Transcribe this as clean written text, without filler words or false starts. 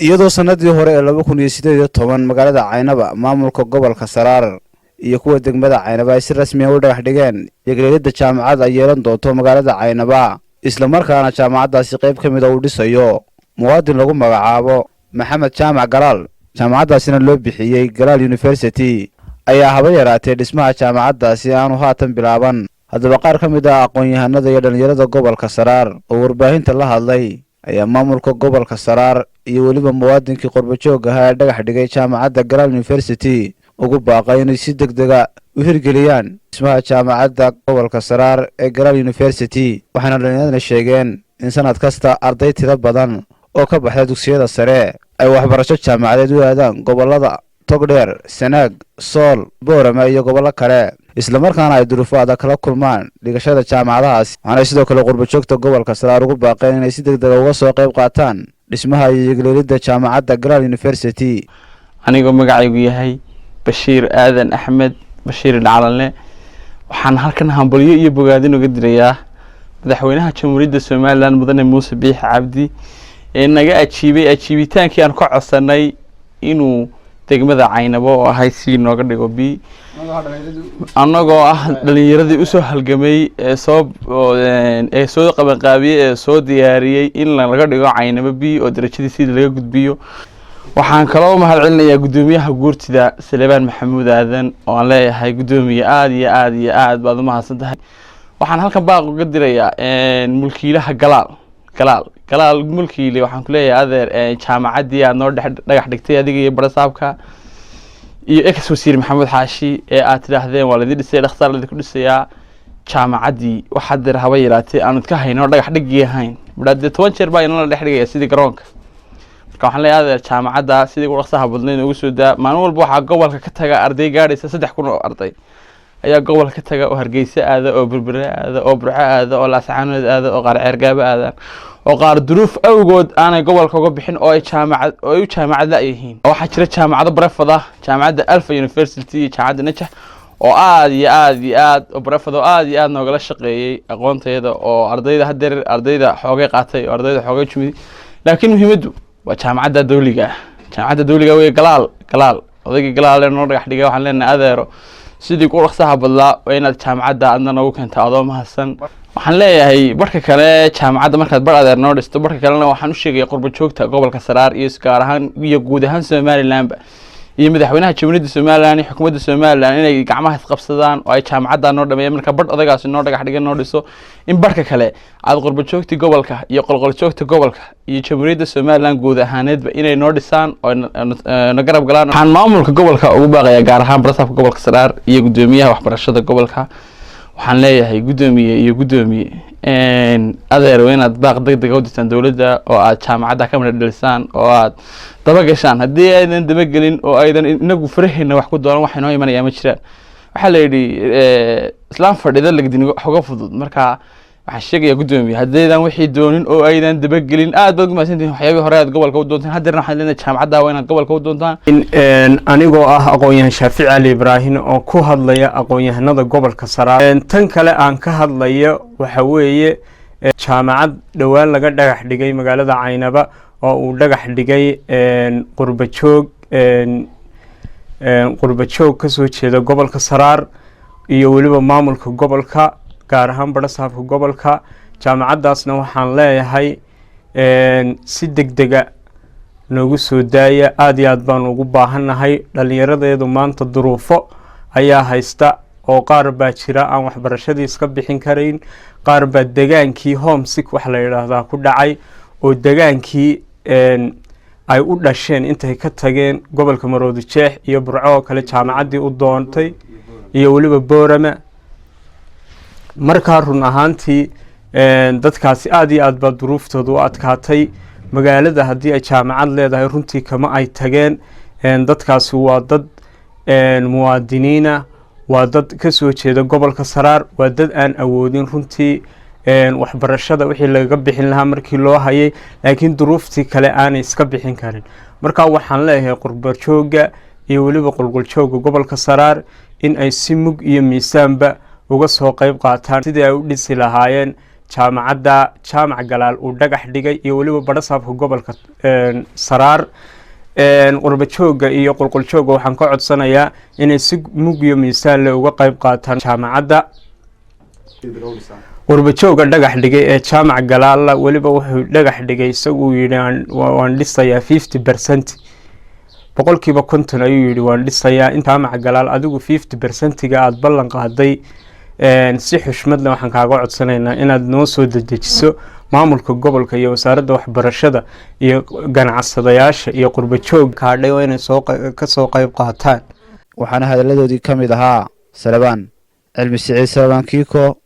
iyadoo sanadii hore ee 2018 magaalada Caynaba maamulka gobolka Sarar iyo kuwa degmada Caynaba ay si rasmi ah u dhagax dhigeen yagleelida jaamacad ay yeelan doonto magaalada Caynaba isla markaana jaamacadaasi qayb ka mid ah uu dhisayo muwaadin lagu magacaabo Maxamed Jaamac Galaal jaamacadaasina loo bixiyay Galaal University ayaa haba yaraatee dhismaha jaamacadaasi aanu haatan bilaaban haddaba qaar ka mid ah aqoon-yahanada iyo dhalinyarada gobolka Sarar oo warbaahinta la hadlay ayaa maamulka gobolka Sarar iyo waliba muwaadinkii qurbajoog ahaa ee dhagax dhigay jaamacadda Galaal University ugu baaqay inay si degdeg ah u hirgeliyaan dhismaha jaamacadda gobolka Sarar ee Galaal University waxaana dhalinyarada sheegeen in sanad kasta arday tiro badan oo ka baxay dugsiyada sare ay waxbarasho jaamacadeed u aadaan gobolada Togdheer, Sanaag, Sool, Boorama iyo gobollo kale isla markaana ay duruufo adag kala kulmaan dhigashada jaamacadahaas waxaana sidoo kale qurbajoogta gobolka Sarar ugu baaqeen inay si degdeg ah uga soo qayb qaataan dhismaha iyo yagleelida jaamacadda Galaal University anigoo magacaygu yahay bashiir aadan axmed bashiir indhocalanle waxaan halkan hambalyo iyo bogaadin uga dirayaa madaxweynaha jamhuuriyadda Soomaaliland mudane Muuse Biix Cabdi ee naga ajiibitaankii aan ka codsanay inuu degmada Caynaba oo ahay si nooga dhigo bi anagoo ah dhalinyaradii u soo halgamay ee soo qaban qaabiyay ee soo diyaariyay in laga dhigo Caynaba bi oo darajadiisa laga gudbiyo waxaan kaloo mahad celinayaa gudoomiyaha guurtida Salebaan Maxamuud Aadan oo aan leeyahay gudoomiye aad iyo aad baad u mahadsantahay waxaan halkan baaq uga dirayaa mulkiilaha Galaal mulkiile waxaan ku leeyahay adeer jaamacadii aad noo dhagax dhigtay adiga iyo barasaabka iyo ex wasiir Maxamed Xaashi ee aad tiraahdeen waa la dhisay dhakhtar la ku dhisayaa jaamacadii waxa dir haba yiraatay aanu ka hayno dhagax dhigii ahayn badde 10 jeer baa inoo dhagax dhigaya sidii garoonka marka waxaan leeyahay adeer jaamacada sidii ugu dhaqsaha badnayn ugu soo daa maalin walba waxa gobolka ka taga arday gaadhaysa 3,000 oo arday ayaa gobolka ka taga oo Hargeysa aada oo Berbera aada oo Burco aada oo Laascaanood aada oo qaar Ceergaaba aada oo qaar duruuf awgood aanay gobolka uga bixin oo ay jaamacad la yihiin waxa jira jaamacado barafada jaamacadda Alfa University iyo jaamacadda Najah oo aad iyo aad oo barafada aad iyo aad nooga la shaqeeyay aqoonteeda oo ardayda xoogay qaatay oo ardayda xoogay jumid laakiin muhiimadu waa jaamacadda dawliga way Galaal odayga Galaal ee noo dhagax dhigay waxaan leenahay adeero sidii ku dhaqsaha badlaa waa inaad jaamacadda adna nagu keento adoo mahadsan waxaan leeyahay barka kale jaamacadda markaad bar adeer noo dhisto barka kalena waxaan u sheegay qurbajoogta gobolka Sarar iyo gaar ahaan iyo guud ahaan Soomaaliland iyo madaxweynaha jamhuuriyadda Soomaaliland iyo xukuumadda Soomaaliland inay gacmaha isqabsadaan oo ay jaamacadda noo dhameeyaan marka bar odagaasi noo dhagax dhigan noo dhiso in barka kale aad qurbajoogta gobolka iyo qolqoljoogta gobolka iyo jamhuuriyadda Soomaaliland guud ahaaneedba inay noo dhisaan oo na garab galaan waxaan maamulka gobolka ugu baaqayaa gaar ahaan barasaabka gobolka Sarar iyo gudoomiyaha waxbarashada gobolka waxaan leeyahay gudoomiye adeer inaad baaq degdeg u dirtaan dawladda oo aad jaamacadda ka mid dhilisaan oo aad daba gashaan haddii aydan daba gelin oo aydan inagu faraheena wax ku dooran wax inoo imanaya ma jiraan waxa la yiri islaam fadhida lagdin xoga fudud marka waxaan sheegayaa gudoomiye haddaydan wixii doonin oo aydan daba gelin aad baad gumaysantiin waxyaabo hore aad gobolka u doontaan haddana waxaan leenahay jaamacadda waa inaad gobolka u doontaan anigoo ah aqoon-yahan Shaafici Ali Ibraahin oo ku hadlaya aqoon-yahanada gobolka Sarar tan kale aan ka hadlayo waxa weeye jaamacad dhawaan laga dhagax dhigay magaalada Caynaba oo uu dhagax dhigay qurbajoog ka soo jeeda gobolka Sarar iyo waliba maamulka gobolka gaar ahaan barasaabka gobolka jaamacadaasna waxaan leeyahay si degdeg ah noogu soo daaya aad iyo aad baan ugu baahanahay dhalinyaradeedu maanta duruufo ayaa haysta oo qaar baa jira aan waxbarashadii iska bixin karayn qaar baa degaankii homesick wax la yiraahdaa ku dhacay oo degaankii ay u dhasheen intay ka tageen gobolka Maroodi Jeex iyo Burco oo kale jaamacadii u doontay iyo waliba Boorama marka run ahaantii dadkaasi aad iyo aad baa duruuftoodu u adkaatay magaalada haddii ay jaamacad leedahay runtii kama ay tageen dadkaasi waa dad muwaadiniina waa dad ka soo jeeda gobolka Sarar waa dad aan awoodin runtii waxbarashada wixii laga bixin lahaa markii loo hayay laakiin duruuftii kale aanay iska bixin karin marka waxaan leeyahay qurbajooga iyo waliba qolqoljoogga gobolka Sarar in ay si mug iyo miisaanba uga soo qayb qaataan sidii ay u dhisi lahaayeen jaamacadda jamacad uu dhagax dhigay iyo waliba badhasaabka gobolka sarar qurba jooga iyo qulqul jooga waxaan ka codsanayaa inay si mug iyo miisaan leh uga qayb qaataan jaamacadda qurba jooga dhagax dhigay ee jamacad waliba wuxuu dhagax dhigay isagu yiri waan dhisayaa 50% boqolkiiba 50 ayuu yiri waan dhisayaa inta jamacad adigu 50% aad ballan qaaday si xushmad leh waxaan kaaga codsanaynaa inaad noo soo dedejiso maamulka gobolka iyo wasaaradda waxbarashada iyo ganacsadayaasha iyo qurba joog kaadhay inay ka soo qayb qaataan waxaana hadaladoodii ka mid ahaa Salabaan Cilmi Siciid Salabaan Kiiko